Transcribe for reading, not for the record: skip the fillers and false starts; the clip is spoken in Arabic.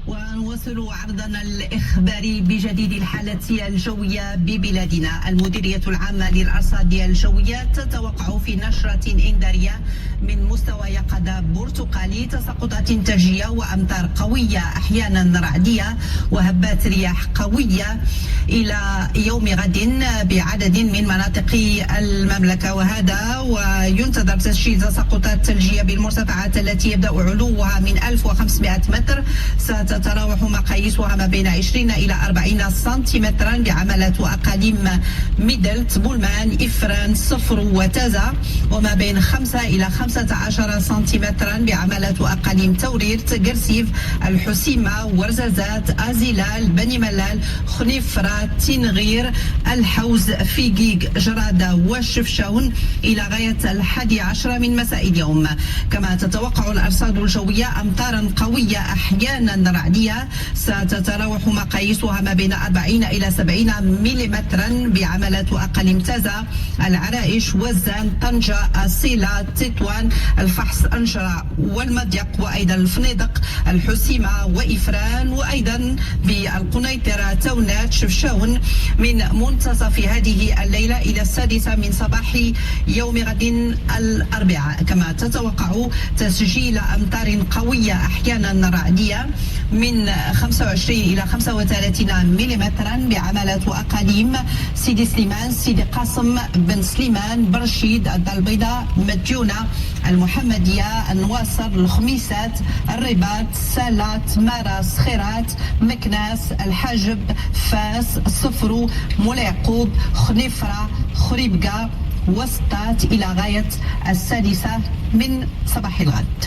ونواصل عرضنا الإخباري بجديد الحالة الجوية ببلادنا. المديرية العامة للأرصاد الجوية تتوقع في نشرة إنذارية من مستوى يقظة برتقالي تساقطات ثلجية وأمطار قوية أحيانا رعدية وهبات رياح قوية إلى يوم غد بعدد من مناطق المملكة، وهذا وينتظر تسجيل تساقطات ثلجية بالمرتفعات التي يبدأ علوها من 1500 متر، ستتراوح مقاييسها ما بين 20 إلى 40 سنتيمترا بعملات وأقاليم ميدلت، بولمان، إفران، صفر وتازا، وما بين 5 إلى 15 سنتيمترا بعملات وأقاليم توريرت، قرسيف، الحسيمة، ورزازات، أزيلال، بني ملال، خنيفرة، تنغير، الحوز، فيقيق، جرادة وشفشاون إلى غاية 11 من مساء اليوم. كما تتوقع الأرصاد الجوية أمطارا قوية أحيانا رعدية ستتراوح مقاييسها ما بين 40 إلى 70 ملم بعملات وأقاليم تازا، العرائش، وزان، طنجة، الصيلة، تطوان، الفحص، أنجرة والمضيق، وأيضا الفنيدق، الحسيمة وإفران، وأيضا بالقنيطرة، تونات، شفشاون من منتصف هذه الليلة إلى 6 من صباح يوم غد الأربعاء. كما تتوقع تسجيل أمطار قوية أحيانا رعدية من 25 إلى 35 ملم بعملات وأقاليم سيدي سليمان، سيدي قاسم، بن سليمان، برشيد، الدار البيضاء، مديونة، المحمدية، النواصر، الخميسات، الرباط، سالات، ماراس، خيرات، مكناس، الحاجب، فاس، صفرو، مولا يعقوب، خنيفرة، خريبكة، وسطات إلى غاية 6 من صباح الغد.